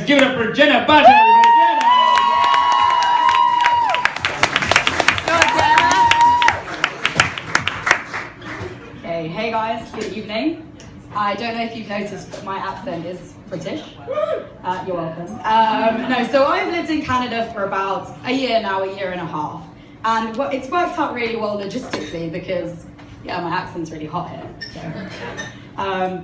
Let's give it up for Jenna Bata, everybody. Okay, hey guys, good evening. I don't know if you've noticed, but my accent is British. You're welcome. So I've lived in Canada for about a year now, a year and a half. And it's worked out really well logistically because, yeah, my accent's really hot here. So.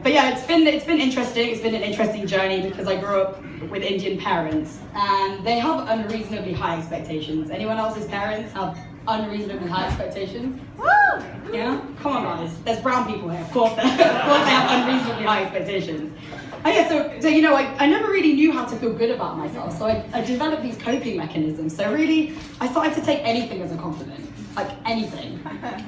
But yeah, it's been interesting. It's been an interesting journey because I grew up with Indian parents and they have unreasonably high expectations. Anyone else's parents have unreasonably high expectations? Yeah? Come on guys, there's brown people here. Of course they have unreasonably high expectations. And yeah, so you know, I never really knew how to feel good about myself. So I developed these coping mechanisms. So really, I started to take anything as a compliment. Like anything.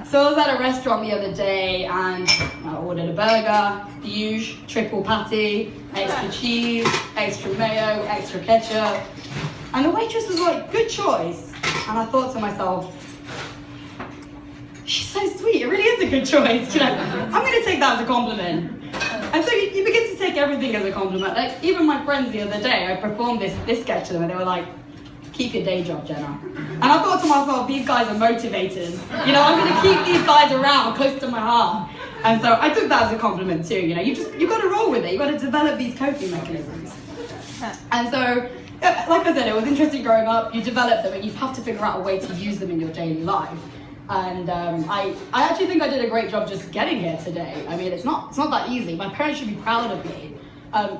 So I was at a restaurant the other day and I ordered a burger, the usual, triple patty, extra cheese, extra mayo, extra ketchup. And the waitress was like, good choice. And I thought to myself, she's so sweet, it really is a good choice. You know, I'm gonna take that as a compliment. And so you begin to take everything as a compliment. Like even my friends the other day, I performed this sketch to them and they were like, keep your day job, Jenna. And I thought to myself, these guys are motivators. You know, I'm gonna keep these guys around close to my heart. And so I took that as a compliment too. You know, you gotta roll with it. You gotta develop these coping mechanisms. And so, like I said, it was interesting growing up. You develop them and you have to figure out a way to use them in your daily life. And I actually think I did a great job just getting here today. I mean, it's not that easy. My parents should be proud of me.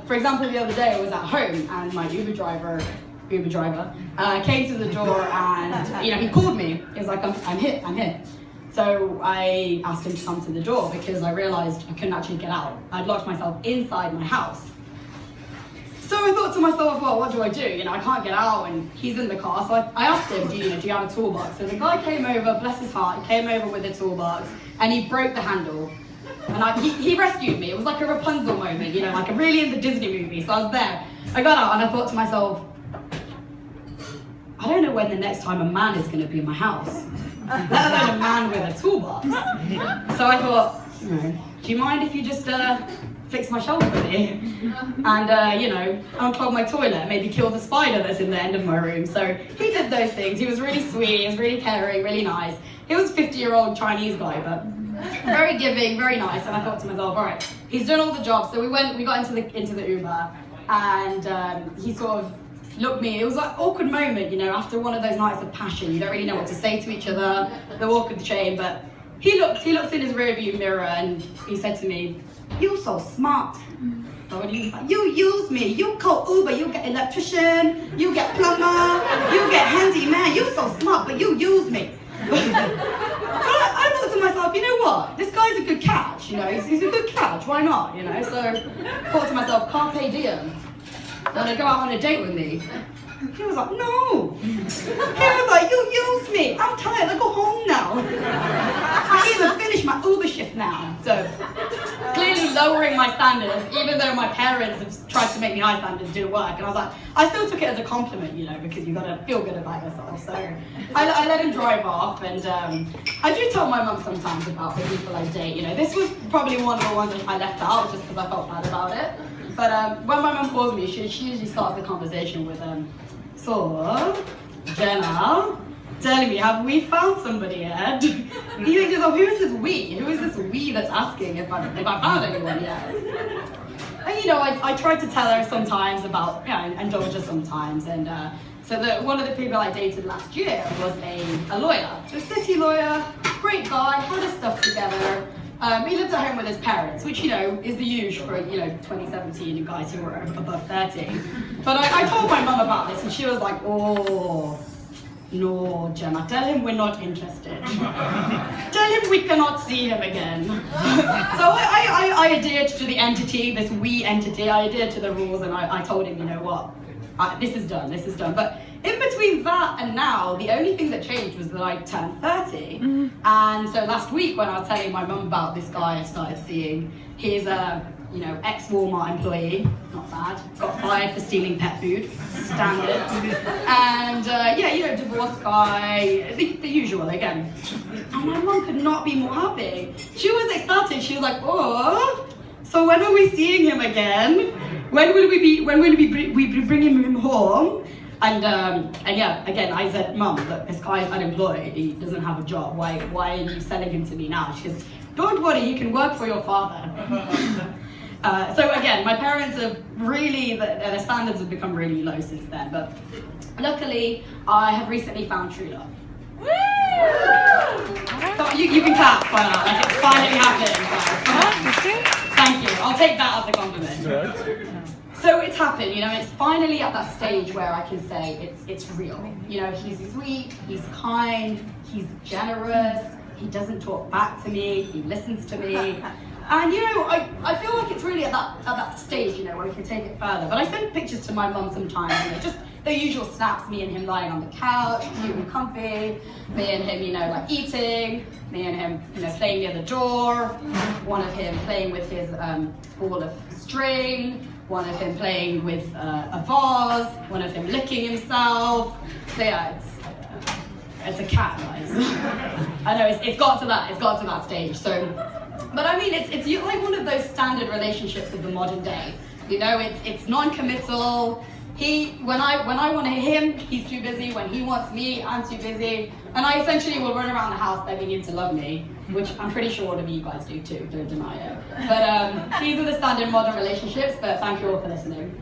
For example, the other day I was at home and my Uber driver came to the door and you know he called me. He was like, I'm here. So I asked him to come to the door because I realized I couldn't actually get out. I'd locked myself inside my house. So I thought to myself, well, what do I do? You know, I can't get out and he's in the car. So I asked him, do you have a toolbox? So the guy came over, bless his heart, he came over with a toolbox and he broke the handle. And he rescued me. It was like a Rapunzel moment, you know, like a really in the Disney movie. So I was there. I got out and I thought to myself, I don't know when the next time a man is going to be in my house, let alone a man with a toolbox. So I thought, you know, do you mind if you just fix my shoulder for me? And, you know, unclog my toilet, maybe kill the spider that's in the end of my room. So he did those things. He was really sweet, he was really caring, really nice. He was a 50-year-old Chinese guy, but very giving, very nice. And I thought to myself, all right, he's done all the jobs. So we got into the Uber and he sort of looked me, it was like an awkward moment, you know, after one of those nights of passion. You don't really know what to say to each other, the walk of the chain, but he looked in his rearview mirror and he said to me, you're so smart. So he was like, you use me, you call Uber, you get electrician, you get plumber, you get handyman, you're so smart, but you use me. I thought to myself, you know what, this guy's a good catch, you know, he's a good catch, why not, you know, so I thought to myself, carpe diem. Want to go out on a date with me? He was like, no. He was like, you use me. I'm tired, I go home now. I even finished my Uber shift now. So clearly lowering my standards, even though my parents have tried to make me high standards do work. And I was like, I still took it as a compliment, you know, because you've got to feel good about yourself. So I let him drive off and I do tell my mum sometimes about the people I date. You know, this was probably one of the ones that I left out just because I felt bad about it. But when my mum calls me, she usually starts the conversation with, so, Jenna, tell me, have we found somebody yet? You think to yourself, who is this we? Who is this we that's asking if I found anyone yet? And you know, I tried to tell her sometimes about, you know, and Georgia sometimes, and so one of the people I dated last year was a lawyer, a city lawyer, great guy, had his stuff together. He lived at home with his parents, which, you know, is the usual for, you know, 2017 guys who are above 30. But I told my mum about this and she was like, oh, no, Gemma, tell him we're not interested. Tell him we cannot see him again. So I adhered to the entity, this we entity, I adhered to the rules and I told him, you know what, this is done. But in between that and now, the only thing that changed was that I turned 30. And so last week when I was telling my mum about this guy I started seeing, he's a, you know, ex-Walmart employee, not bad, got fired for stealing pet food, standard. And yeah, you know, divorced guy, the usual again. And my mum could not be more happy. She was ecstatic, she was like, oh, So when are we seeing him again? When will we be bringing him home? And yeah, again, I said, Mum, look, this guy's unemployed. He doesn't have a job. Why are you selling him to me now? She goes, don't worry, you can work for your father. So again, my parents have really, their standards have become really low since then. But luckily, I have recently found true love. So you can clap for that, like it's finally happening, guys. Thank you, I'll take that as a compliment. So it's happened, you know, it's finally at that stage where I can say it's real. You know, he's sweet, he's kind, he's generous, he doesn't talk back to me, he listens to me. And you know, I feel like it's really at that stage, you know, where we can take it further. But I send pictures to my mum sometimes, you know, just the usual snaps, me and him lying on the couch, cute and comfy, me and him, you know, like eating, me and him, you know, playing near the door, one of him playing with his ball of string, one of him playing with a vase, one of him licking himself. So yeah, it's a cat, guys. I know, it's got to that stage, so. But I mean, it's like one of those standard relationships of the modern day. You know, it's non-committal. When I want him, he's too busy. When he wants me, I'm too busy. And I essentially will run around the house begging him to love me, which I'm pretty sure all of you guys do too, don't deny it. But these are the standard modern relationships, but thank you all for listening.